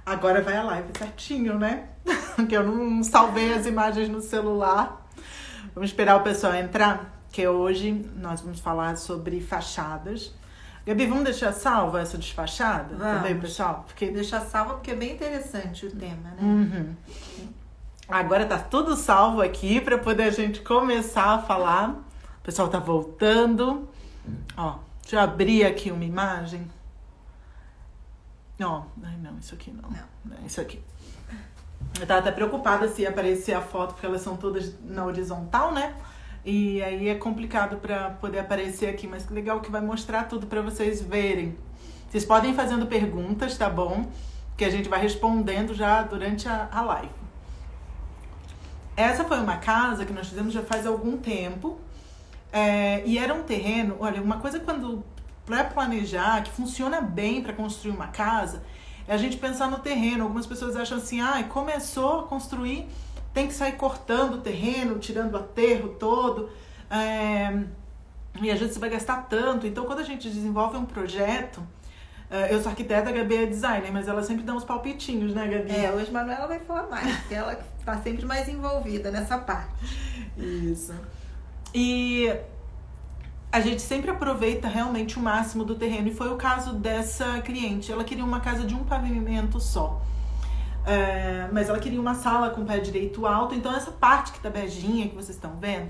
Agora vai a live certinho, né? Que eu não salvei as imagens no celular. Vamos esperar o pessoal entrar, que hoje nós vamos falar sobre fachadas. Gabi, vamos deixar salva essa desfachada? Vamos. Também, pessoal? Porque deixar salva porque é bem interessante o tema, né? Uhum. Agora tá tudo salvo aqui para poder a gente começar a falar. O pessoal tá voltando. Ó, deixa eu abrir aqui uma imagem. Ó, ai não, isso aqui não. É isso aqui. Eu tava até preocupada se ia aparecer a foto, porque elas são todas na horizontal, né? E aí é complicado para poder aparecer aqui, mas que legal que vai mostrar tudo para vocês verem. Vocês podem ir fazendo perguntas, tá bom? Que a gente vai respondendo já durante a live. Essa foi uma casa que nós fizemos já faz algum tempo. E era um terreno, olha, uma coisa quando para planejar, que funciona bem para construir uma casa, é a gente pensar no terreno. Algumas pessoas acham assim, começou a construir, tem que sair cortando o terreno, tirando o aterro todo, e às vezes você vai gastar tanto. Então, quando a gente desenvolve um projeto, eu sou arquiteta, a Gabi é designer, mas ela sempre dá uns palpitinhos, né, Gabi? Hoje a Manuela vai falar mais, porque ela está sempre mais envolvida nessa parte. Isso. E a gente sempre aproveita realmente o máximo do terreno, e foi o caso dessa cliente. Ela queria uma casa de um pavimento só, mas ela queria uma sala com pé direito alto. Então essa parte que tá beijinha, que vocês estão vendo,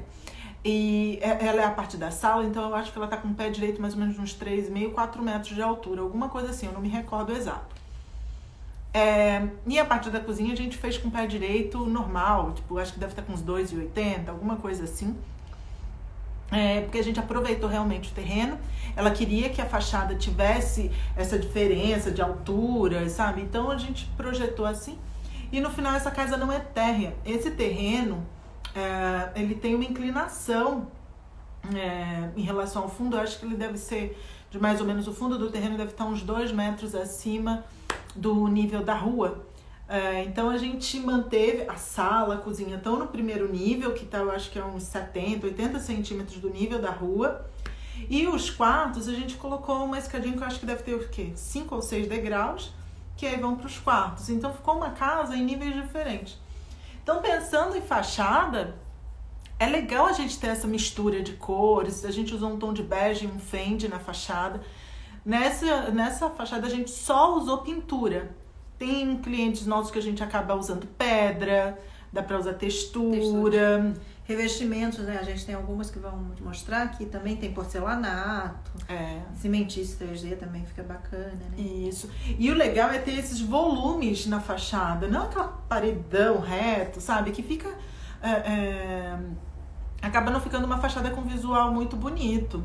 e ela é a parte da sala, então eu acho que ela tá com pé direito mais ou menos uns 3,5, 4 metros de altura, alguma coisa assim, eu não me recordo exato. E a parte da cozinha a gente fez com pé direito normal, tipo, acho que deve estar com uns 2,80, alguma coisa assim. Porque a gente aproveitou realmente o terreno. Ela queria que a fachada tivesse essa diferença de altura, sabe? Então a gente projetou assim. E no final essa casa não é térrea. Esse terreno, ele tem uma inclinação em relação ao fundo. Eu acho que ele deve ser de mais ou menos, o fundo do terreno deve estar uns 2 metros acima do nível da rua. Então a gente manteve a sala, a cozinha estão no primeiro nível, que tá, eu acho que é uns 70, 80 centímetros do nível da rua. E os quartos a gente colocou uma escadinha que eu acho que deve ter o quê? 5 ou 6 degraus, que aí vão para os quartos. Então ficou uma casa em níveis diferentes. Então, pensando em fachada, é legal a gente ter essa mistura de cores. A gente usou um tom de bege e um fende na fachada. Nessa fachada a gente só usou pintura. Tem clientes nossos que a gente acaba usando pedra, dá pra usar textura. Revestimentos, né? A gente tem algumas que vão mostrar aqui também, tem porcelanato, cimentício 3D também fica bacana, né? Isso. E o legal é ter esses volumes na fachada, não aquela paredão reto, sabe? Que fica... acaba não ficando uma fachada com visual muito bonito.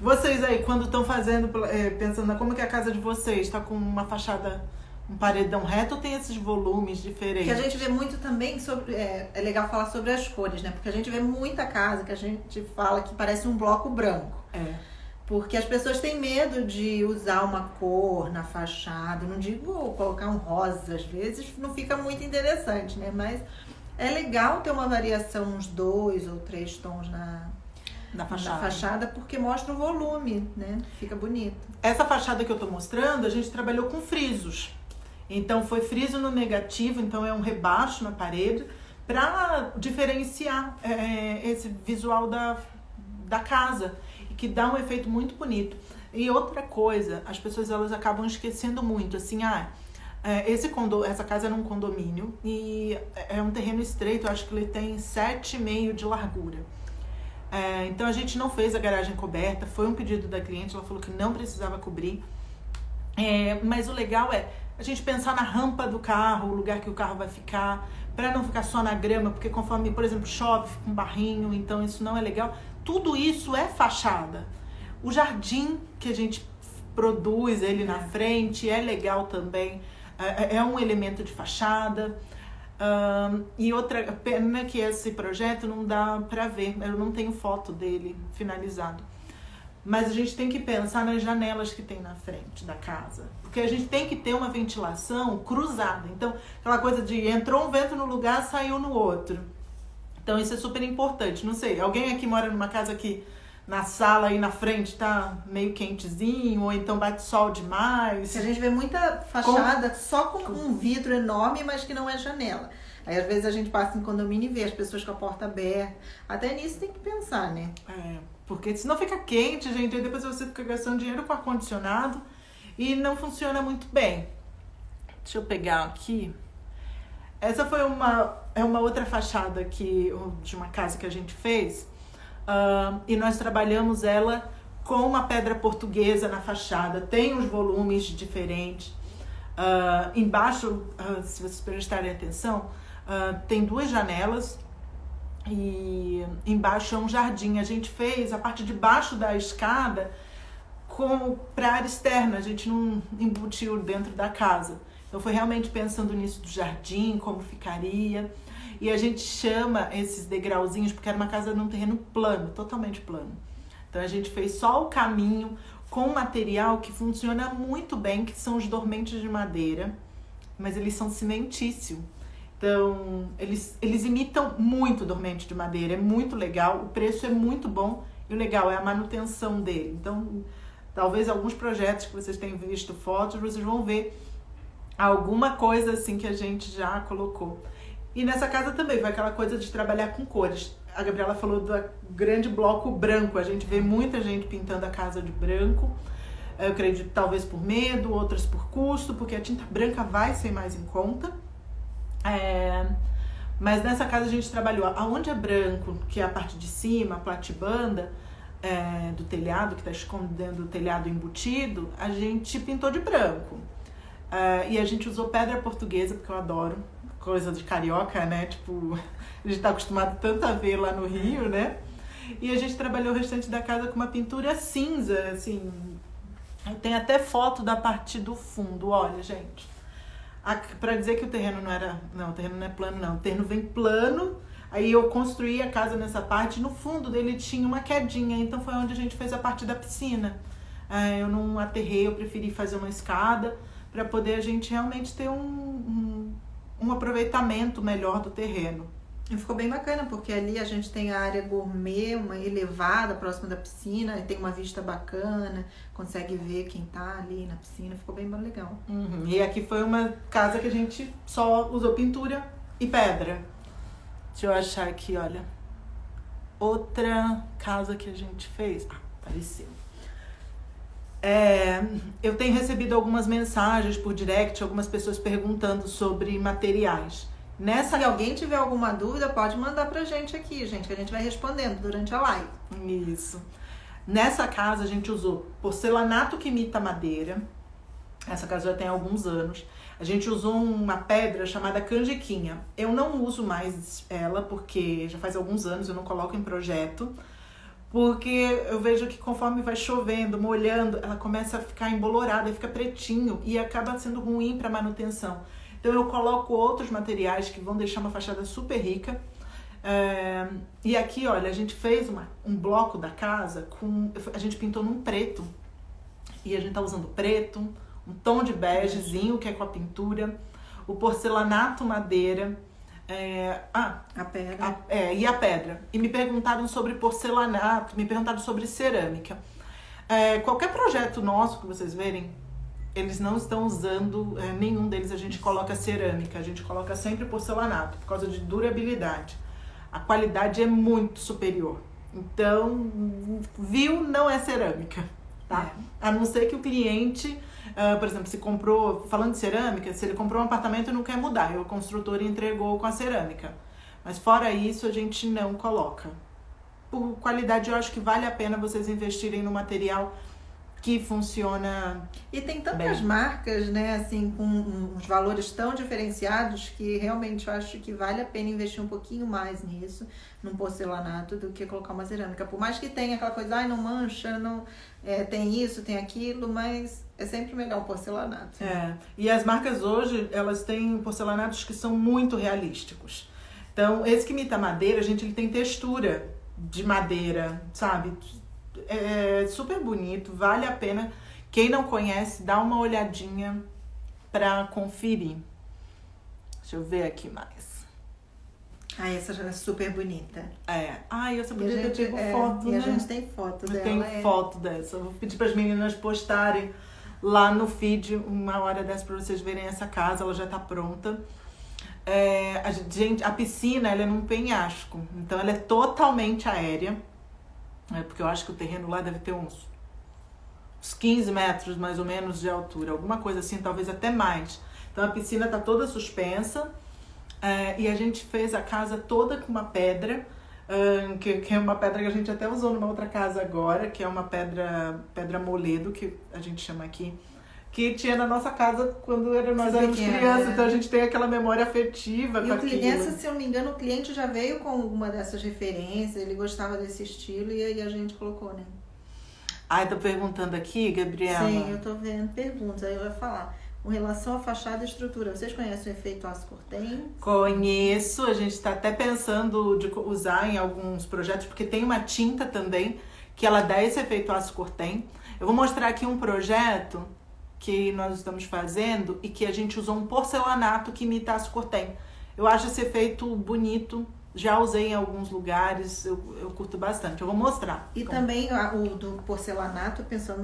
Vocês aí, quando estão fazendo, pensando como que é a casa de vocês, tá com uma fachada... um paredão reto, ou tem esses volumes diferentes? Que a gente vê muito também sobre... É legal falar sobre as cores, né? Porque a gente vê muita casa que a gente fala que parece um bloco branco. Porque as pessoas têm medo de usar uma cor na fachada. Não digo colocar um rosa, às vezes não fica muito interessante, né? Mas é legal ter uma variação, uns 2 ou 3 tons na fachada, porque mostra o volume, né? Fica bonito. Essa fachada que eu tô mostrando, a gente trabalhou com frisos. Então foi friso no negativo, então é um rebaixo na parede, para diferenciar esse visual da casa, e que dá um efeito muito bonito. E outra coisa, as pessoas elas acabam esquecendo muito, assim, essa casa é num condomínio e é um terreno estreito, eu acho que ele tem 7,5 de largura. Então a gente não fez a garagem coberta, foi um pedido da cliente, ela falou que não precisava cobrir. Mas o legal é a gente pensar na rampa do carro, o lugar que o carro vai ficar, para não ficar só na grama, porque conforme, por exemplo, chove, fica um barrinho, então isso não é legal. Tudo isso é fachada. O jardim que a gente produz ele na frente é legal também, é um elemento de fachada. E outra pena que esse projeto não dá para ver, eu não tenho foto dele finalizado. Mas a gente tem que pensar nas janelas que tem na frente da casa. Porque a gente tem que ter uma ventilação cruzada. Então, aquela coisa de entrou um vento no lugar, saiu no outro. Então, isso é super importante. Não sei, alguém aqui mora numa casa que na sala aí na frente tá meio quentezinho, ou então bate sol demais. A gente vê muita fachada só com um vidro enorme, mas que não é janela. Aí às vezes a gente passa em condomínio e vê as pessoas com a porta aberta. Até nisso tem que pensar, né? Porque senão fica quente, gente, aí depois você fica gastando dinheiro com ar-condicionado e não funciona muito bem. Deixa eu pegar aqui. Essa foi uma outra fachada de uma casa que a gente fez. E nós trabalhamos ela com uma pedra portuguesa na fachada. Tem uns volumes diferentes. Embaixo, se vocês prestarem atenção, tem 2 janelas e embaixo é um jardim. A gente fez a parte de baixo da escada para área externa. A gente não embutiu dentro da casa. Então foi realmente pensando nisso do jardim, como ficaria. E a gente chama esses degrauzinhos, porque era uma casa num terreno plano, totalmente plano. Então a gente fez só o caminho com um material que funciona muito bem, que são os dormentes de madeira, mas eles são cimentício. Então eles imitam muito dormente de madeira, é muito legal, o preço é muito bom e o legal é a manutenção dele. Então talvez alguns projetos que vocês tenham visto fotos, vocês vão ver alguma coisa assim que a gente já colocou. E nessa casa também vai aquela coisa de trabalhar com cores. A Gabriela falou do grande bloco branco. A gente vê muita gente pintando a casa de branco. Eu acredito talvez por medo, outras por custo, porque a tinta branca vai ser mais em conta. Mas nessa casa a gente trabalhou aonde é branco, que é a parte de cima, a platibanda do telhado, que está escondendo o telhado embutido, a gente pintou de branco. E a gente usou pedra portuguesa, porque eu adoro. Coisa de carioca, né? Tipo, a gente tá acostumado tanto a ver lá no Rio, né? E a gente trabalhou o restante da casa com uma pintura cinza, assim. Tem até foto da parte do fundo, olha, gente. Pra dizer que o terreno não era... Não, o terreno não é plano, não. O terreno vem plano. Aí eu construí a casa nessa parte. No fundo dele tinha uma quedinha. Então foi onde a gente fez a parte da piscina. Eu não aterrei, eu preferi fazer uma escada para poder a gente realmente ter um aproveitamento melhor do terreno. E ficou bem bacana, porque ali a gente tem a área gourmet, uma elevada próxima da piscina, e tem uma vista bacana, consegue ver quem tá ali na piscina, ficou bem legal. E aqui foi uma casa que a gente só usou pintura e pedra. Deixa eu achar aqui, olha. Outra casa que a gente fez. Apareceu. Eu tenho recebido algumas mensagens por direct, algumas pessoas perguntando sobre materiais. Se alguém tiver alguma dúvida, pode mandar pra gente aqui, gente, que a gente vai respondendo durante a live. Isso. Nessa casa a gente usou porcelanato que imita madeira. Essa casa já tem alguns anos. A gente usou uma pedra chamada canjiquinha. Eu não uso mais ela porque já faz alguns anos, eu não coloco em projeto. Porque eu vejo que conforme vai chovendo, molhando, ela começa a ficar embolorada, fica pretinho e acaba sendo ruim para manutenção. Então eu coloco outros materiais que vão deixar uma fachada super rica. E aqui, olha, a gente fez um bloco da casa, a gente pintou num preto. E a gente tá usando preto, um tom de begezinho, que é com a pintura, o porcelanato madeira. A pedra. E a pedra. E me perguntaram sobre porcelanato, me perguntaram sobre cerâmica. Qualquer projeto nosso que vocês verem, eles não estão usando, nenhum deles a gente coloca cerâmica, a gente coloca sempre porcelanato, por causa de durabilidade. A qualidade é muito superior. Então, viu, não é cerâmica, tá? A não ser que o cliente... por exemplo, se comprou, falando de cerâmica, se ele comprou um apartamento e não quer mudar, e o construtor entregou com a cerâmica. Mas fora isso, a gente não coloca. Por qualidade, eu acho que vale a pena vocês investirem no material que funciona. E tem tantas marcas, né, assim, com uns valores tão diferenciados que realmente eu acho que vale a pena investir um pouquinho mais nisso, num porcelanato, do que colocar uma cerâmica. Por mais que tenha aquela coisa, não mancha, não tem isso, tem aquilo, mas é sempre melhor o porcelanato. E as marcas hoje, elas têm porcelanatos que são muito realísticos. Então, esse que imita madeira, gente, ele tem textura de madeira, sabe? É super bonito, vale a pena. Quem não conhece, dá uma olhadinha pra conferir. Deixa eu ver aqui mais. Ah, essa já é super bonita. Eu só podia ter pego foto, e né? a gente tem foto dela. Tem foto dessa. Eu vou pedir para as meninas postarem lá no feed uma hora dessa para vocês verem essa casa. Ela já tá pronta. A piscina, ela é num penhasco. Então, ela é totalmente aérea. Porque eu acho que o terreno lá deve ter uns 15 metros, mais ou menos, de altura. Alguma coisa assim, talvez até mais. Então, a piscina tá toda suspensa. E a gente fez a casa toda com uma pedra, que é uma pedra que a gente até usou numa outra casa agora, que é uma pedra moledo, que a gente chama aqui, que tinha na nossa casa quando nós éramos crianças, então a gente tem aquela memória afetiva com aquilo. Essa, se eu não me engano, o cliente já veio com alguma dessas referências, ele gostava desse estilo e aí a gente colocou, né? Tô perguntando aqui, Gabriela. Sim, eu tô vendo perguntas, aí eu vou falar. Com relação à fachada e estrutura, vocês conhecem o efeito aço cortem? Conheço, a gente está até pensando de usar em alguns projetos, porque tem uma tinta também que ela dá esse efeito aço cortem. Eu vou mostrar aqui um projeto que nós estamos fazendo e que a gente usou um porcelanato que imita aço cortem. Eu acho esse efeito bonito, já usei em alguns lugares, eu curto bastante. Eu vou mostrar. E também o do porcelanato, pensando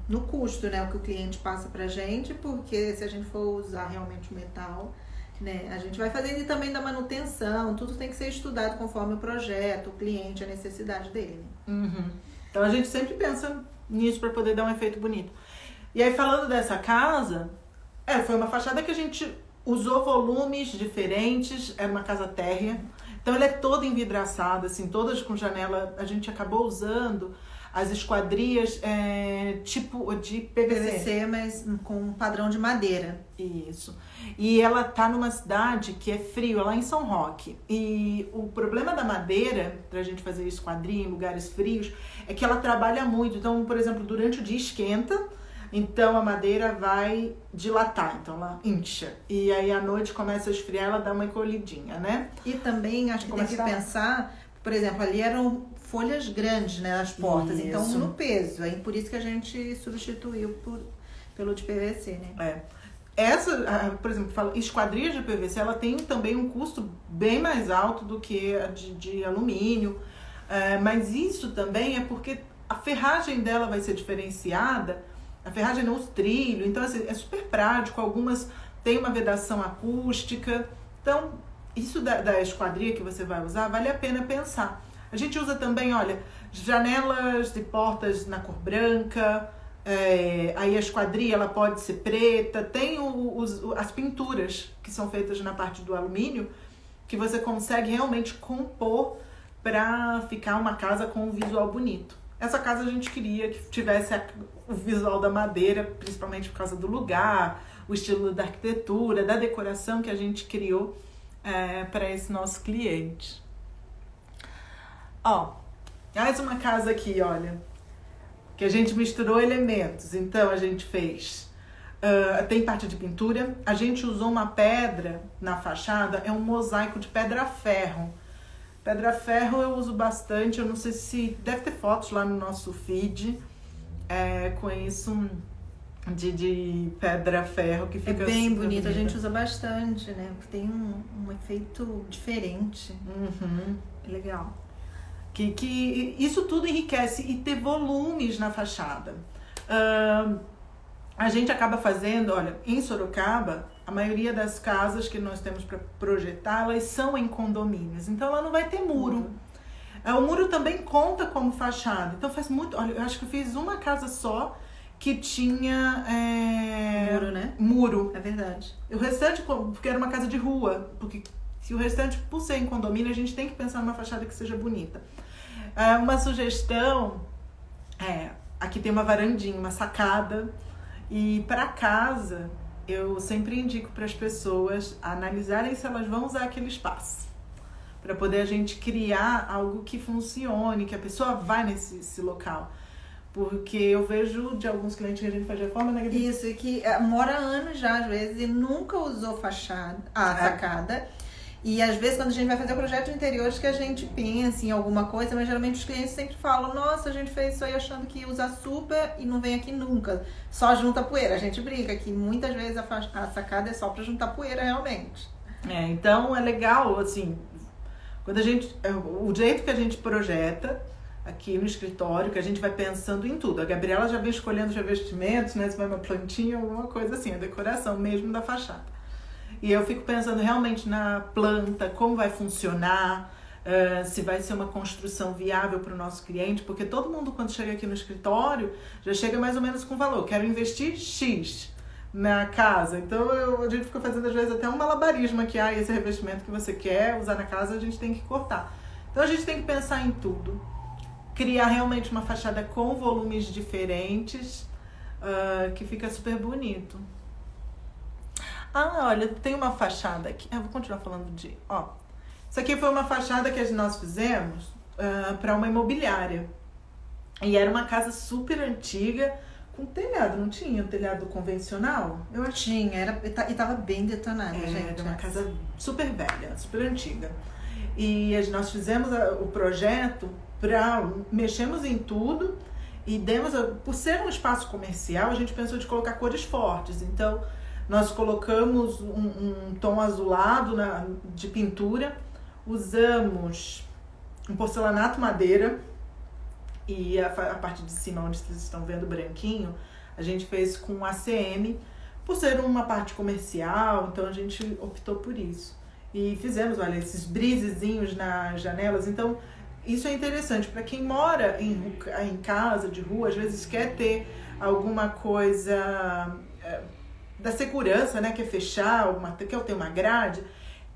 no custo, né? O que o cliente passa pra gente, porque se a gente for usar realmente o metal, né? A gente vai fazendo e também da manutenção, tudo tem que ser estudado conforme o projeto, o cliente, a necessidade dele. Né? Uhum. Então a gente sempre pensa nisso para poder dar um efeito bonito. E aí, falando dessa casa, foi uma fachada que a gente usou volumes diferentes, era uma casa térrea. Então ela é toda envidraçada, assim, todas com janela. A gente acabou usando as esquadrias tipo de PVC. Mas com um padrão de madeira. Isso. E ela tá numa cidade que é frio, é lá em São Roque. E o problema da madeira, pra gente fazer esquadria em lugares frios, é que ela trabalha muito. Então, por exemplo, durante o dia esquenta, então a madeira vai dilatar, então ela incha. E aí à noite começa a esfriar, ela dá uma encolhidinha, né? E também acho que tem que pensar, por exemplo, ali eram folhas grandes, né, nas portas, isso. Então no peso, aí por isso que a gente substituiu pelo de PVC, né? Essa, por exemplo, esquadria de PVC, ela tem também um custo bem mais alto do que a de alumínio, mas isso também é porque a ferragem dela vai ser diferenciada. A ferragem não, os trilhos, então assim, é super prático, algumas têm uma vedação acústica. Então, isso da esquadria que você vai usar, vale a pena pensar. A gente usa também, olha, janelas e portas na cor branca, aí a esquadria ela pode ser preta, tem as pinturas que são feitas na parte do alumínio, que você consegue realmente compor para ficar uma casa com um visual bonito. Essa casa a gente queria que tivesse o visual da madeira, principalmente por causa do lugar, o estilo da arquitetura, da decoração que a gente criou para esse nosso cliente. Mais uma casa aqui, olha, que a gente misturou elementos. Então a gente fez, tem parte de pintura, a gente usou uma pedra na fachada, é um mosaico de pedra-ferro. Pedra-ferro eu uso bastante, eu não sei se... Deve ter fotos lá no nosso feed com isso de pedra-ferro que fica... É bem bonito, a gente usa bastante, né? Porque tem um efeito diferente. Uhum. É legal. Que isso tudo enriquece e ter volumes na fachada. A gente acaba fazendo, olha, em Sorocaba, a maioria das casas que nós temos para projetar, elas são em condomínios. Então, ela não vai ter muro. O muro também conta como fachada. Então, faz muito... Olha, eu acho que eu fiz uma casa só que tinha... Muro, né? Muro. É verdade. O restante, porque era uma casa de rua. Porque se o restante, por ser em condomínio, a gente tem que pensar numa fachada que seja bonita. Uma sugestão... aqui tem uma varandinha, uma sacada. E para casa... Eu sempre indico para as pessoas analisarem se elas vão usar aquele espaço. Para poder a gente criar algo que funcione, que a pessoa vá nesse local. Porque eu vejo de alguns clientes que a gente faz reforma, né? Isso, e que mora anos já, às vezes, e nunca usou sacada. E às vezes, quando a gente vai fazer o projeto de interiores, que a gente pensa em alguma coisa, mas geralmente os clientes sempre falam: nossa, a gente fez isso aí achando que ia usar super e não vem aqui nunca, só junta poeira. A gente brinca que muitas vezes a sacada é só para juntar poeira realmente. Então é legal, assim, quando o jeito que a gente projeta aqui no escritório, que a gente vai pensando em tudo. A Gabriela já vem escolhendo os revestimentos, né? Se vai uma plantinha, alguma coisa assim, a decoração mesmo da fachada. E eu fico pensando realmente na planta, como vai funcionar, se vai ser uma construção viável para o nosso cliente, porque todo mundo quando chega aqui no escritório já chega mais ou menos com valor. Quero investir X na casa. Então a gente fica fazendo às vezes até um malabarismo aqui. Esse revestimento que você quer usar na casa, a gente tem que cortar. Então a gente tem que pensar em tudo. Criar realmente uma fachada com volumes diferentes, que fica super bonito. Olha, tem uma fachada aqui. Vou continuar falando isso aqui foi uma fachada que nós fizemos para uma imobiliária. E era uma casa super antiga, com telhado, não tinha telhado convencional? Eu tinha, e tava bem detonada, gente. Era uma casa super velha, super antiga. E nós fizemos o projeto mexemos em tudo e por ser um espaço comercial, a gente pensou de colocar cores fortes. Então, nós colocamos um tom azulado de pintura, usamos um porcelanato madeira e a parte de cima, onde vocês estão vendo branquinho, a gente fez com ACM, por ser uma parte comercial, então a gente optou por isso. E fizemos, olha, esses brisezinhos nas janelas. Então, isso é interessante para quem mora em casa de rua, às vezes quer ter alguma coisa da segurança, né? Quer fechar, quer ter uma grade.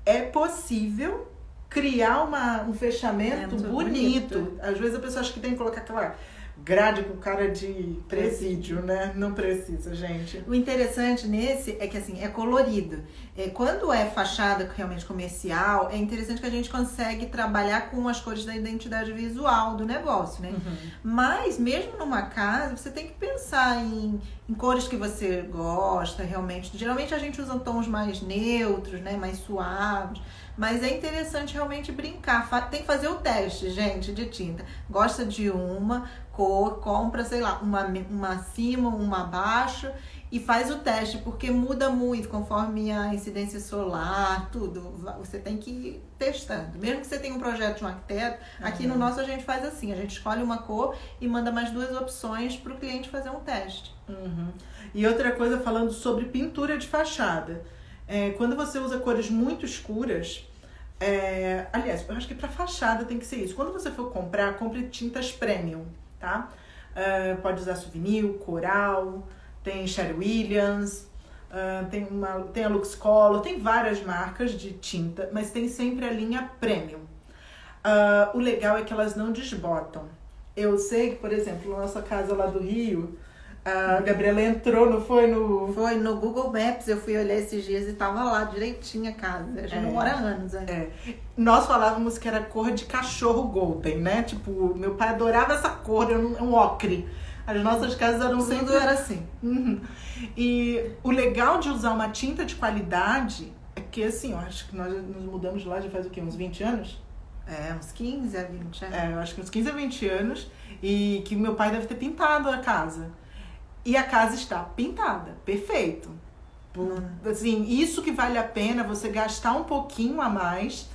É possível criar um fechamento bonito. Às vezes a pessoa acha que tem que colocar aquela grade com cara de presídio, né? Não precisa, gente. O interessante nesse é que, assim, é colorido. Quando é fachada realmente comercial, é interessante que a gente consegue trabalhar com as cores da identidade visual do negócio, né? Uhum. Mas, mesmo numa casa, você tem que pensar em cores que você gosta, realmente. Geralmente a gente usa tons mais neutros, né? Mais suaves. Mas é interessante realmente brincar. Tem que fazer o teste, gente, de tinta. Gosta de uma cor, compra, sei lá, uma acima, uma abaixo e faz o teste, porque muda muito conforme a incidência solar, tudo. Você tem que ir testando. Mesmo que você tenha um projeto de um arquiteto, aqui no nosso a gente faz assim, a gente escolhe uma cor e manda mais 2 opções para o cliente fazer um teste. Uhum. E outra coisa, falando sobre pintura de fachada. Quando você usa cores muito escuras, aliás, eu acho que para fachada tem que ser isso. Quando você for comprar, compre tintas premium, tá? Pode usar Souvenir, Coral, tem Sherry Williams, tem a Lux Color, tem várias marcas de tinta, mas tem sempre a linha premium. O legal é que elas não desbotam. Eu sei que, por exemplo, na nossa casa lá do Rio, a Gabriela entrou, não foi? Foi no Google Maps, eu fui olhar esses dias e tava lá direitinho a casa. A gente não mora há anos, né? Nós falávamos que era cor de cachorro golden, né? Tipo, meu pai adorava essa cor, um ocre. As nossas casas eram sempre... Tudo era assim. Uhum. E o legal de usar uma tinta de qualidade é que, assim, eu acho que nós nos mudamos de lá já faz o quê? Uns 20 anos? Uns 15 a 20 anos. Eu acho que uns 15 a 20 anos. E que meu pai deve ter pintado a casa. E a casa está pintada, perfeito. Assim, isso que vale a pena você gastar um pouquinho a mais,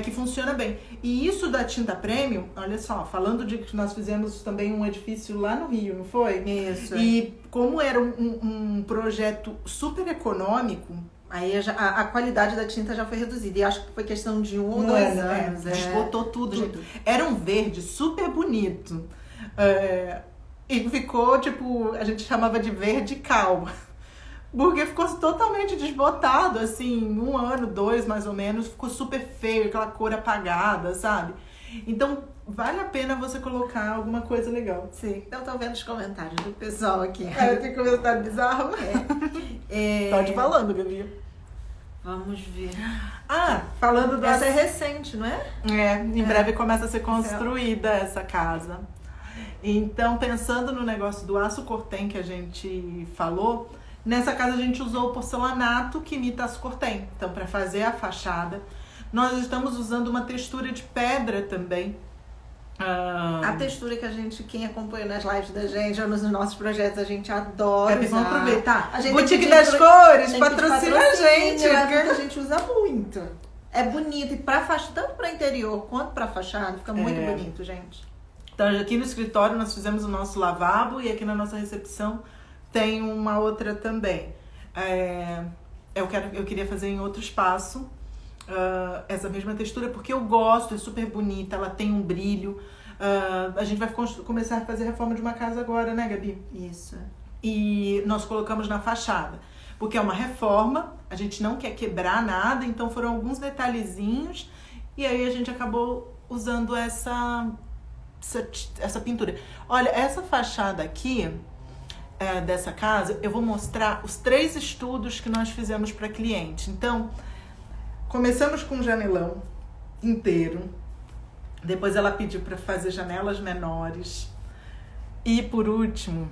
que funciona bem. E isso da tinta premium, olha só, falando de que nós fizemos também um edifício lá no Rio, não foi? Isso. E como era um projeto super econômico, aí a qualidade da tinta já foi reduzida. E acho que foi questão de 1 ou 2 anos. Desbotou tudo, gente. Era um verde super bonito. E ficou, tipo, a gente chamava de verde cal. Porque ficou totalmente desbotado, assim, 1 ano, 2 mais ou menos. Ficou super feio, aquela cor apagada, sabe? Então, vale a pena você colocar alguma coisa legal. Sim, eu tô vendo os comentários do pessoal aqui. Tem comentário bizarro? Pode falando, Gabi. Vamos ver. Falando Essa é recente, não é? Em breve começa a ser construída essa casa. Então, pensando no negócio do aço cortem que a gente falou, nessa casa a gente usou o porcelanato que imita aço cortem. Então, para fazer a fachada, nós estamos usando uma textura de pedra também, A textura que quem acompanha nas lives da gente ou nos nossos projetos, a gente adora usar. Vamos aproveitar. A gente Boutique das Cores, patrocina a gente. A gente usa muito. É bonito. E pra fachada, tanto pra interior quanto pra fachada, fica muito bonito, gente. Então, aqui no escritório nós fizemos o nosso lavabo e aqui na nossa recepção tem uma outra também. Eu queria fazer em outro espaço essa mesma textura, porque eu gosto, é super bonita, ela tem um brilho. A gente vai começar a fazer reforma de uma casa agora, né, Gabi? Isso. E nós colocamos na fachada, porque é uma reforma, a gente não quer quebrar nada, então foram alguns detalhezinhos, e aí a gente acabou usando essa pintura. Olha, essa fachada aqui dessa casa, eu vou mostrar os 3 estudos que nós fizemos para cliente. Então, começamos com um janelão inteiro, depois ela pediu para fazer janelas menores, e por último,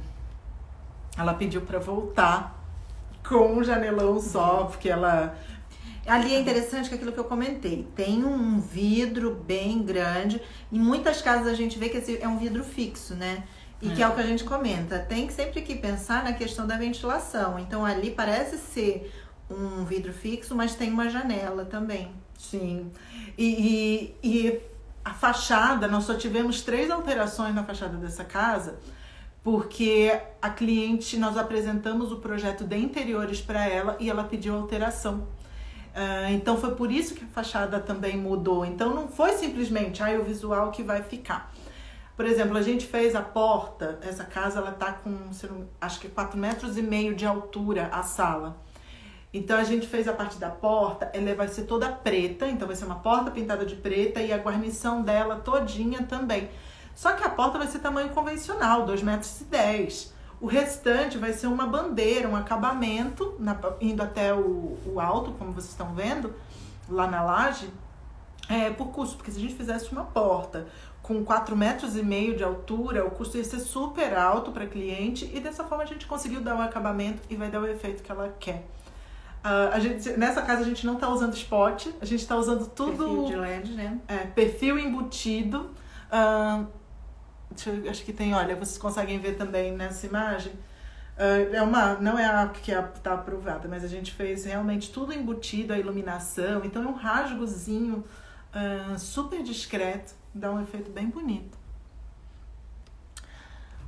ela pediu para voltar com um janelão só, porque ela... Ali é interessante que aquilo que eu comentei, tem um vidro bem grande, em muitas casas a gente vê que esse é um vidro fixo, né? E que é o que a gente comenta, tem que sempre que pensar na questão da ventilação. Então ali parece ser um vidro fixo, mas tem uma janela também. Sim, e a fachada, nós só tivemos 3 alterações na fachada dessa casa, porque a cliente, nós apresentamos o projeto de interiores para ela e ela pediu alteração. Então foi por isso que a fachada também mudou. Então não foi simplesmente o visual que vai ficar. Por exemplo, a gente fez a porta, essa casa ela tá com, acho que 4,5 metros de altura a sala. Então a gente fez a parte da porta, ela vai ser toda preta, então vai ser uma porta pintada de preta e a guarnição dela todinha também. Só que a porta vai ser tamanho convencional, 2,10 metros. O restante vai ser uma bandeira, um acabamento, indo até o alto, como vocês estão vendo, lá na laje, por custo. Porque se a gente fizesse uma porta com 4,5 metros de altura, o custo ia ser super alto para cliente e dessa forma a gente conseguiu dar o acabamento e vai dar o efeito que ela quer. Nessa casa a gente não está usando spot, a gente está usando tudo... Perfil de LED, né? Perfil embutido. Acho que tem, olha, vocês conseguem ver também nessa imagem. Não é a que está aprovada, mas a gente fez realmente tudo embutido, a iluminação. Então é um rasgozinho super discreto, dá um efeito bem bonito.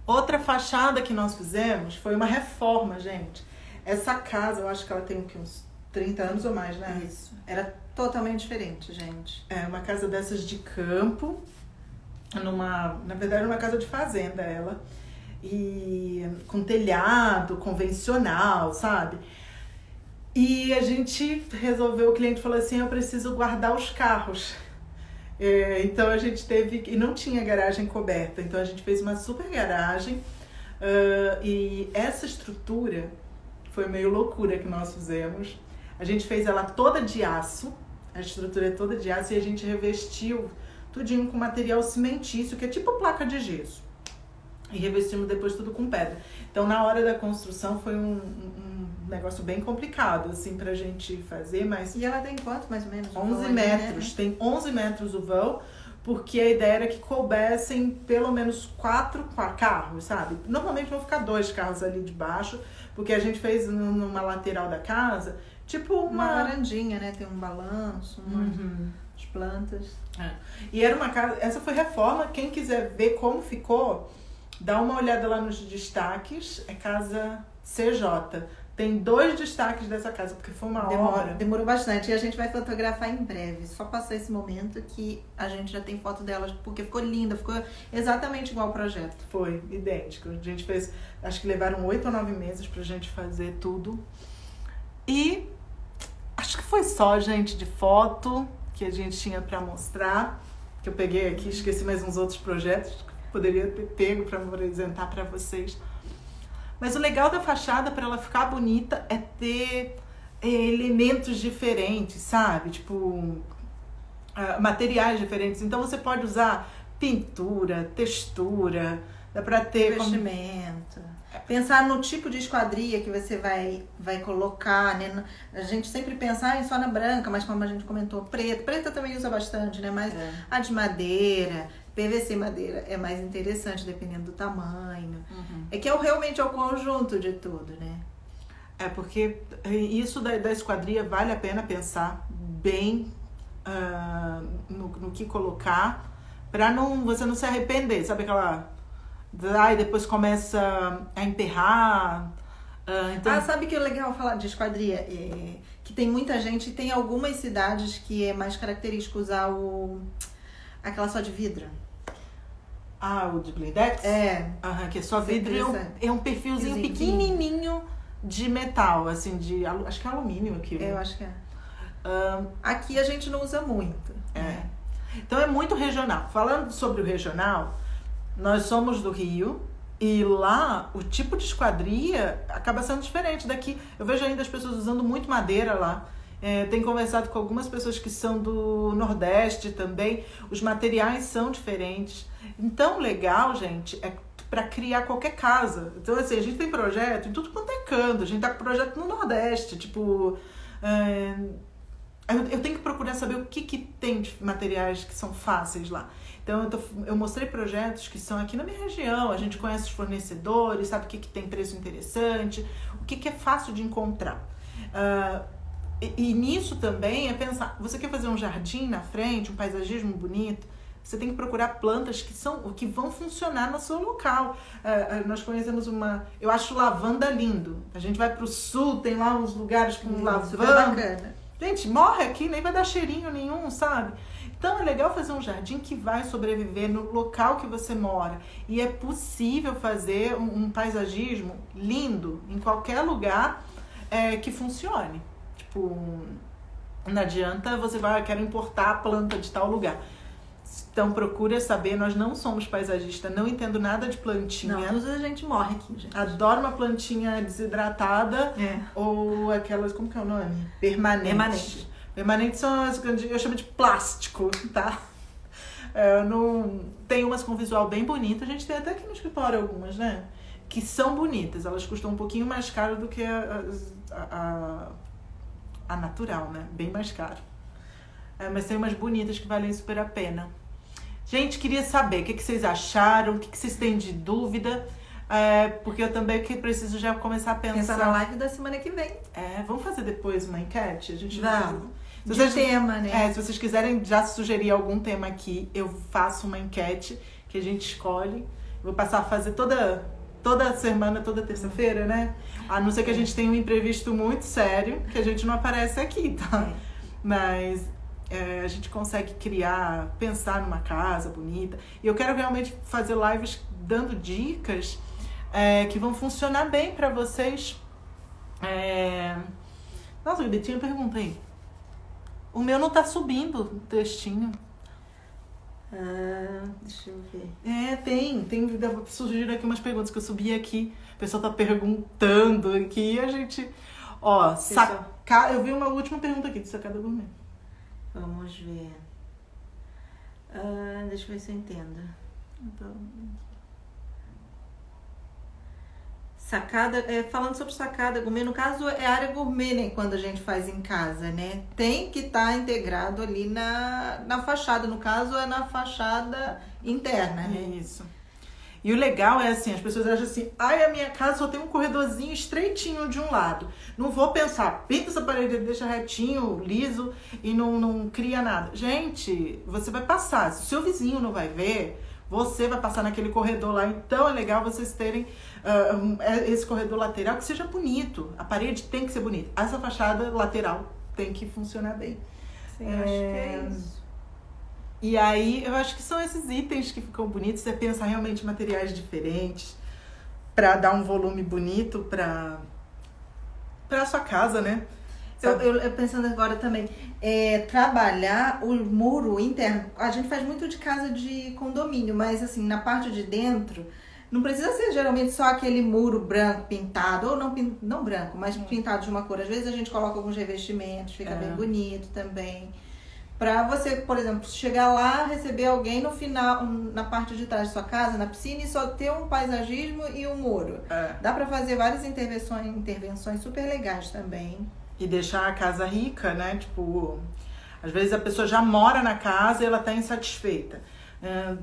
Outra fachada que nós fizemos foi uma reforma, gente. Essa casa, eu acho que ela tem uns 30 anos ou mais, né? Isso. Era totalmente diferente, gente. É uma casa dessas de campo. Na verdade, uma casa de fazenda, ela. E com telhado convencional, sabe? E a gente resolveu, o cliente falou assim, eu preciso guardar os carros. Então a gente teve, e não tinha garagem coberta, então a gente fez uma super garagem. E essa estrutura foi meio loucura que nós fizemos. A gente fez ela toda de aço, a estrutura é toda de aço, e a gente revestiu tudinho com material cimentício, que é tipo placa de gesso. E revestimos depois tudo com pedra. Então, na hora da construção, foi um negócio bem complicado, assim, pra gente fazer, mas... E ela tem quanto, mais ou menos? 11 metros. Né? Tem 11 metros o vão, porque a ideia era que coubessem pelo menos 4 carros, sabe? Normalmente vão ficar 2 carros ali de baixo, porque a gente fez numa lateral da casa, tipo uma varandinha, né? Tem um balanço, as plantas. E era uma casa, essa foi reforma, quem quiser ver como ficou, dá uma olhada lá nos destaques, é casa CJ. Tem 2 destaques dessa casa, porque foi uma hora. Demorou bastante. E a gente vai fotografar em breve. Só passar esse momento que a gente já tem foto delas, porque ficou linda, ficou exatamente igual ao projeto. Foi, idêntico. A gente fez, acho que levaram 8 ou 9 meses pra gente fazer tudo. E acho que foi só, gente, de foto que a gente tinha pra mostrar. Que eu peguei aqui, esqueci mais uns outros projetos que poderia ter pego pra apresentar pra vocês. Mas o legal da fachada, para ela ficar bonita, é ter elementos diferentes, sabe? Tipo, materiais diferentes. Então, você pode usar pintura, textura, dá pra ter... Revestimento. Pensar no tipo de esquadria que você vai colocar, né? A gente sempre pensa só na branca, mas como a gente comentou, preta. Preta também usa bastante, né? Mas a de madeira, PVC madeira é mais interessante, dependendo do tamanho. É que realmente é o conjunto de tudo, né? Porque isso da esquadria vale a pena pensar bem no que colocar pra você não se arrepender. Sabe aquela... Aí depois começa a emperrar. Então... sabe que é legal falar de esquadria? Que tem muita gente, tem algumas cidades que é mais característico usar aquela só de vidro. O de blindex? Que é só vidro. É um perfilzinho pequenininho de metal, assim, acho que é alumínio aqui. Eu acho que é. Aqui a gente não usa muito. Né? Então é muito regional. Falando sobre o regional, nós somos do Rio e lá o tipo de esquadria acaba sendo diferente daqui. Eu vejo ainda as pessoas usando muito madeira lá. Tenho conversado com algumas pessoas que são do Nordeste também. Os materiais são diferentes. Então, legal, gente, é para criar qualquer casa. Então, assim, a gente tem projeto em tudo quanto é canto. A gente tá com projeto no Nordeste, tipo... eu tenho que procurar saber o que tem de materiais que são fáceis lá. Então, eu mostrei projetos que são aqui na minha região. A gente conhece os fornecedores, sabe o que tem preço interessante, o que é fácil de encontrar. E nisso também é pensar, você quer fazer um jardim na frente, um paisagismo bonito, você tem que procurar plantas que vão funcionar no seu local. Nós conhecemos eu acho lavanda lindo. A gente vai pro sul, tem lá uns lugares com lavanda. Bacana. Gente, morre aqui, nem vai dar cheirinho nenhum, sabe? Então é legal fazer um jardim que vai sobreviver no local que você mora. E é possível fazer um paisagismo lindo em qualquer lugar que funcione. Tipo, não adianta você quero importar a planta de tal lugar. Então procura saber, nós não somos paisagistas, não entendo nada de plantinha. Não, a gente morre aqui, gente. Adoro uma plantinha desidratada ou aquelas, como que é o nome? Permanente. Permanentes são as que eu chamo de plástico, tá? Tem umas com visual bem bonito, a gente tem até aqui no escritório algumas, né? Que são bonitas, elas custam um pouquinho mais caro do que a natural, né? Bem mais caro. Mas tem umas bonitas que valem super a pena. Gente, queria saber o que vocês acharam, o que vocês têm de dúvida, porque eu também preciso já começar a pensar na live da semana que vem. Vamos fazer depois uma enquete? A gente tema, né? Se vocês quiserem já sugerir algum tema aqui, eu faço uma enquete que a gente escolhe. Vou passar a fazer toda semana, toda terça-feira, né? A não ser que a gente tenha um imprevisto muito sério, que a gente não aparece aqui, tá? Mas a gente consegue pensar numa casa bonita. E eu quero realmente fazer lives dando dicas que vão funcionar bem pra vocês. Nossa, o Betinho pergunta aí. O meu não tá subindo o textinho. Deixa eu ver. Tem. Surgiram aqui umas perguntas que eu subi aqui. O pessoal tá perguntando aqui e a gente... Eu vi uma última pergunta aqui de sacada gourmet. Vamos ver. Deixa eu ver se eu entendo. Então... Sacada, falando sobre sacada gourmet, no caso é área gourmet, né? Quando a gente faz em casa, né? Tem que estar integrado ali na fachada. No caso, é na fachada interna, né? Isso. E o legal é assim, as pessoas acham assim, a minha casa só tem um corredorzinho estreitinho de um lado. Não vou pensar, pinta essa parede, deixa retinho, liso e não cria nada. Gente, você vai passar, se o seu vizinho não vai ver, você vai passar naquele corredor lá. Então é legal vocês terem esse corredor lateral que seja bonito. A parede tem que ser bonita. Essa fachada lateral tem que funcionar bem. Sim, acho que é isso. E aí, eu acho que são esses itens que ficam bonitos. Você pensa realmente em materiais diferentes para dar um volume bonito para sua casa, né? Eu pensando agora também, trabalhar o muro interno. A gente faz muito de casa de condomínio, mas assim, na parte de dentro, não precisa ser geralmente só aquele muro branco pintado, ou não branco, mas pintado de uma cor. Às vezes a gente coloca alguns revestimentos, fica bem bonito também. Pra você, por exemplo, chegar lá, receber alguém no final, na parte de trás da sua casa, na piscina, e só ter um paisagismo e um muro. Dá pra fazer várias intervenções super legais também. E deixar a casa rica, né? Tipo, às vezes a pessoa já mora na casa e ela tá insatisfeita.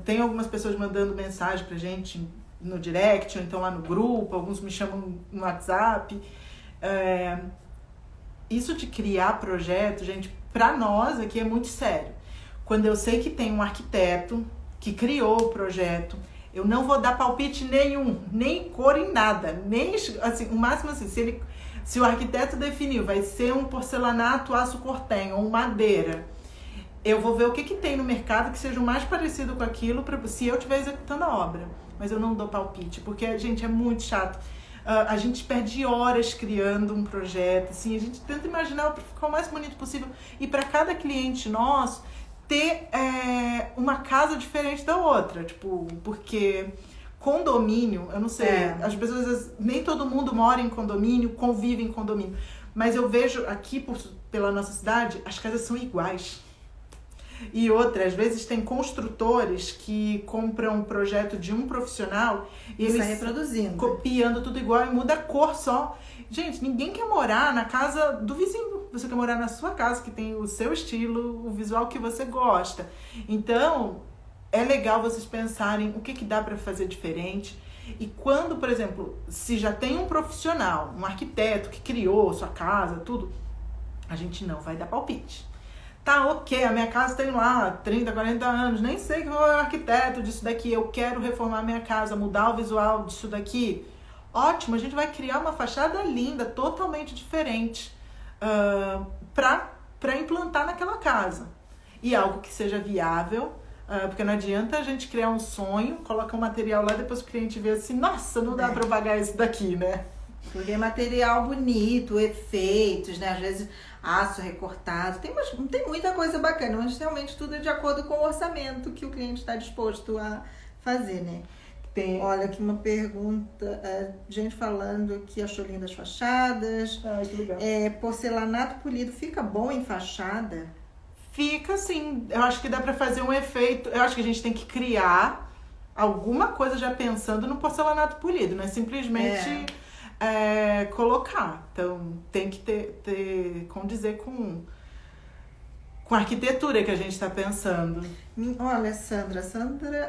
Tem algumas pessoas mandando mensagem pra gente no direct, ou então lá no grupo, alguns me chamam no WhatsApp. Isso de criar projeto, gente, pra nós aqui é muito sério. Quando eu sei que tem um arquiteto que criou o projeto, eu não vou dar palpite nenhum, nem cor em nada, nem assim, o máximo assim, se o arquiteto definiu, vai ser um porcelanato aço cortem ou madeira, eu vou ver o que tem no mercado que seja o mais parecido com aquilo, se eu estiver executando a obra. Mas eu não dou palpite, porque, gente, é muito chato. A gente perde horas criando um projeto, assim, a gente tenta imaginar para ficar o mais bonito possível. E para cada cliente nosso, ter uma casa diferente da outra, tipo, porque condomínio, eu não sei, as pessoas, nem todo mundo mora em condomínio, convive em condomínio, mas eu vejo aqui pela nossa cidade, as casas são iguais. E outra, às vezes tem construtores que compram um projeto de um profissional e eles reproduzindo, copiando tudo igual e muda a cor só. Gente, ninguém quer morar na casa do vizinho. Você quer morar na sua casa, que tem o seu estilo, o visual que você gosta. Então, é legal vocês pensarem o que dá para fazer diferente. E quando, por exemplo, se já tem um profissional, um arquiteto que criou sua casa, tudo, a gente não vai dar palpite. Tá, ok, a minha casa tem lá 30, 40 anos, nem sei quem é o arquiteto disso daqui, eu quero reformar minha casa, mudar o visual disso daqui. Ótimo, a gente vai criar uma fachada linda, totalmente diferente, para implantar naquela casa. E algo que seja viável, porque não adianta a gente criar um sonho, colocar um material lá, depois o cliente vê assim, nossa, não dá para pagar isso daqui, né? Porque é material bonito, efeitos, né? Às vezes aço recortado, tem muita coisa bacana, mas realmente tudo é de acordo com o orçamento que o cliente está disposto a fazer, né? Olha aqui uma pergunta, gente falando que achou lindas as fachadas. Ai, que legal. Porcelanato polido fica bom em fachada? Fica sim, eu acho que dá pra fazer um efeito, eu acho que a gente tem que criar alguma coisa já pensando no porcelanato polido, não é simplesmente colocar. Então tem que ter condizer com a arquitetura que a gente está pensando. Olha, Sandra,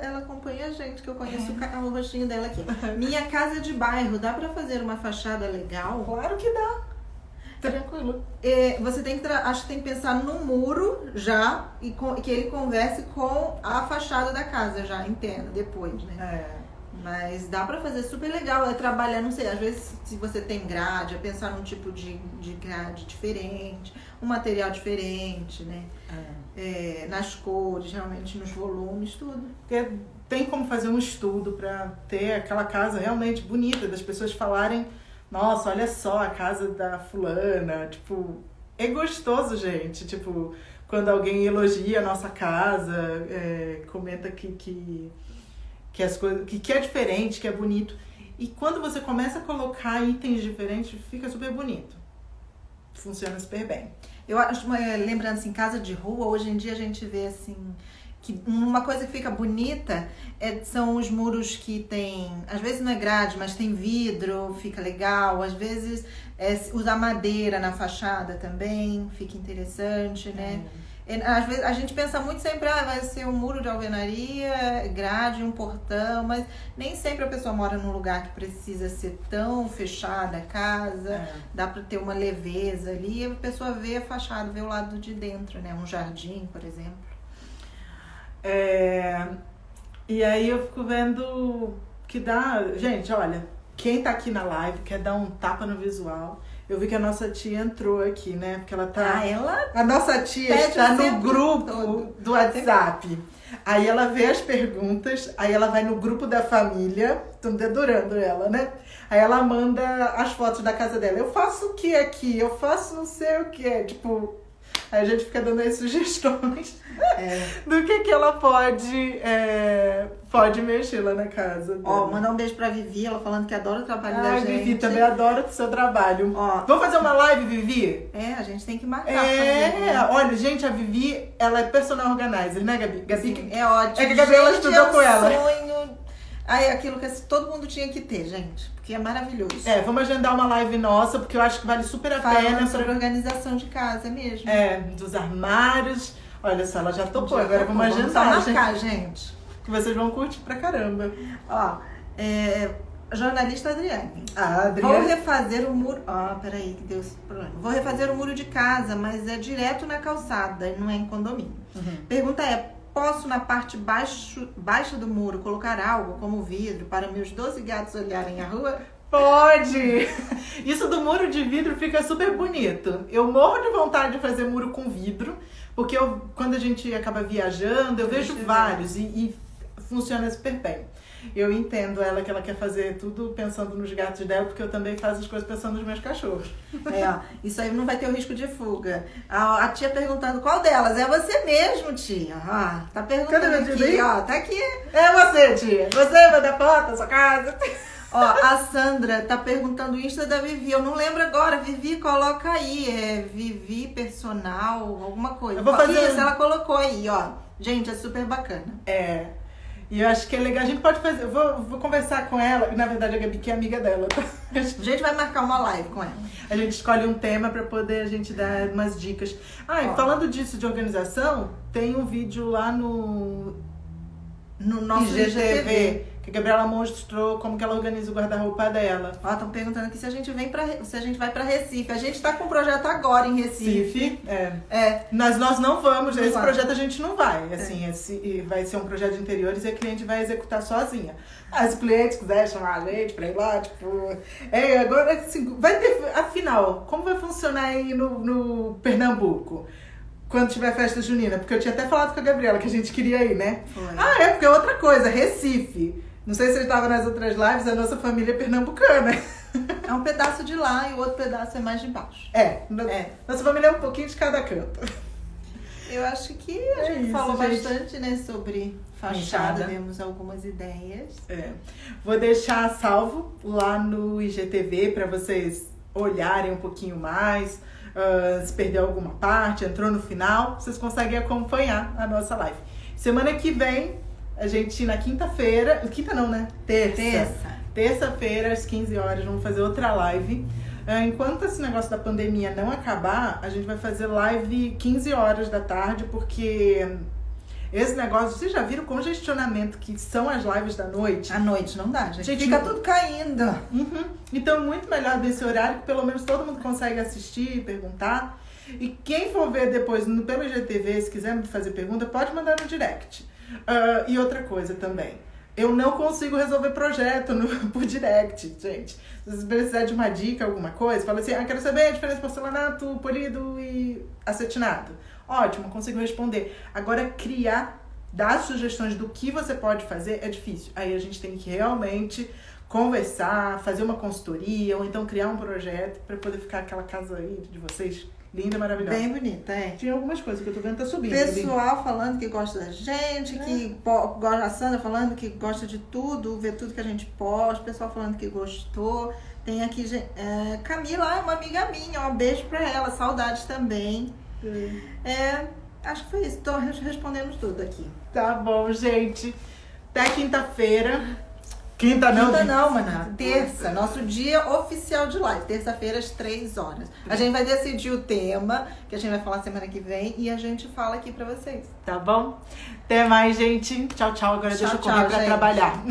ela acompanha a gente, que eu conheço o rostinho dela aqui. Minha casa de bairro, dá pra fazer uma fachada legal? Claro que dá. Tranquilo. Você tem que, acho que tem que pensar no muro já, e que ele converse com a fachada da casa já, interna, depois, né? Mas dá pra fazer super legal, trabalhar, não sei, às vezes se você tem grade, pensar num tipo de grade diferente, um material diferente, né? Nas cores, realmente, nos volumes, tudo. Porque tem como fazer um estudo pra ter aquela casa realmente bonita, das pessoas falarem, nossa, olha só a casa da fulana, tipo, é gostoso, gente, tipo, quando alguém elogia a nossa casa, comenta que as coisas, que é diferente, que é bonito. E quando você começa a colocar itens diferentes, fica super bonito. Funciona super bem. Eu acho, lembrando assim, casa de rua, hoje em dia a gente vê assim, que uma coisa que fica bonita são os muros que tem, às vezes não é grade, mas tem vidro, fica legal. Às vezes usar madeira na fachada também, fica interessante, né? Às vezes a gente pensa muito sempre, vai ser um muro de alvenaria, grade, um portão, mas nem sempre a pessoa mora num lugar que precisa ser tão fechada a casa, dá para ter uma leveza ali, e a pessoa vê a fachada, vê o lado de dentro, né? Um jardim, por exemplo. E aí eu fico vendo que dá... Gente, olha, quem tá aqui na live quer dar um tapa no visual. Eu vi que a nossa tia entrou aqui, né? Porque ela tá... A nossa tia está no grupo do WhatsApp. Aí ela vê as perguntas, aí ela vai no grupo da família, estão dedurando ela, né? Aí ela manda as fotos da casa dela. Eu faço o que aqui? Eu faço não sei o que. Tipo, aí a gente fica dando as sugestões do que ela pode mexer lá na casa dela. Mandar um beijo pra Vivi, ela falando que adora o trabalho da gente. Vivi, também adora o seu trabalho. Vamos fazer uma live, Vivi? A gente tem que marcar. Olha, gente, a Vivi, ela é personal organizer, né, Gabi? Sim, é ótimo. É que a Gabriela estudou com ela. Sonho. Aquilo que todo mundo tinha que ter, gente. Porque é maravilhoso. Vamos agendar uma live nossa, porque eu acho que vale super a pena. Sobre organização de casa mesmo. Dos armários. Olha só, ela já topou. Agora vamos agendar. Vamos marcar, gente. que vocês vão curtir pra caramba. Ó, jornalista Adriane. Adriane. Vou refazer o muro. Peraí, que deu esse problema. Vou refazer o muro de casa, mas é direto na calçada e não é em condomínio. Pergunta é: posso na parte baixa do muro colocar algo como vidro para meus 12 gatos olharem a rua? Pode! Isso do muro de vidro fica super bonito. Eu morro de vontade de fazer muro com vidro, porque quando a gente acaba viajando, eu vejo vários e funciona super bem. Eu entendo ela que ela quer fazer tudo pensando nos gatos dela, porque eu também faço as coisas pensando nos meus cachorros. Isso aí não vai ter o risco de fuga. A tia perguntando qual delas. É você mesmo, tia. Tá perguntando aqui, tá aqui. É você, tia. Você manda foto da sua casa. A Sandra tá perguntando o Insta da Vivi. Eu não lembro agora. Vivi, coloca aí. É Vivi Personal, alguma coisa. Eu vou fazer isso, ela colocou aí, ó. Gente, é super bacana. E eu acho que é legal. A gente pode fazer. Eu vou conversar com ela. Na verdade, a Gabi que é amiga dela. A gente vai marcar uma live com ela. A gente escolhe um tema pra poder a gente dar umas dicas. E falando disso de organização, tem um vídeo lá no nosso IGTV. Que a Gabriela mostrou como que ela organiza o guarda-roupa dela. Estão perguntando aqui se a gente vai pra Recife. A gente tá com um projeto agora em Recife. Nós não vamos. Esse projeto a gente não vai. Assim, vai ser um projeto de interiores e a cliente vai executar sozinha. Se o cliente quiser chamar a gente pra ir lá, agora assim, vai ter. Afinal, como vai funcionar aí no Pernambuco? Quando tiver festa junina, porque eu tinha até falado com a Gabriela que a gente queria ir, né? Porque é outra coisa, Recife. Não sei se você estava nas outras lives, a nossa família é pernambucana. É um pedaço de lá e o outro pedaço é mais de baixo. Nossa família é um pouquinho de cada canto. Eu acho que a gente falou bastante, né, sobre fachada, demos algumas ideias. Vou deixar salvo lá no IGTV para vocês olharem um pouquinho mais. Se perdeu alguma parte, entrou no final, vocês conseguem acompanhar a nossa live. Semana que vem, a gente na quinta-feira, quinta não, né? Terça-feira, às 15 horas, vamos fazer outra live. Enquanto esse negócio da pandemia não acabar, a gente vai fazer live 15 horas da tarde, porque esse negócio, vocês já viram o congestionamento que são as lives da noite? À noite não dá, gente. Fica tudo caindo. Então, muito melhor desse horário, que pelo menos todo mundo consegue assistir, perguntar. E quem for ver depois pelo IGTV, se quiser fazer pergunta, pode mandar no direct. E outra coisa também. Eu não consigo resolver projeto por direct, gente. Se vocês precisarem de uma dica, alguma coisa, fala assim, quero saber a diferença de porcelanato, polido e acetinado. Ótimo, consigo responder. Agora, dar sugestões do que você pode fazer é difícil. Aí a gente tem que realmente conversar, fazer uma consultoria, ou então criar um projeto para poder ficar aquela casa aí de vocês linda, maravilhosa. Bem bonita, Tinha algumas coisas que eu tô vendo, tá subindo. Pessoal falando que gosta da gente, que gosta, a Sandra falando que gosta de tudo, vê tudo que a gente posta, pessoal falando que gostou. Tem aqui Camila, uma amiga minha, um beijo pra ela, saudades também. Acho que foi isso, respondemos tudo aqui. Tá bom, gente. Até quinta-feira. Quinta não, mano. Terça, nosso dia oficial de live. Terça-feira, às 3 horas. A gente vai decidir o tema, que a gente vai falar semana que vem, e a gente fala aqui pra vocês. Tá bom? Até mais, gente. Tchau, tchau. Agora deixa eu correr pra trabalhar.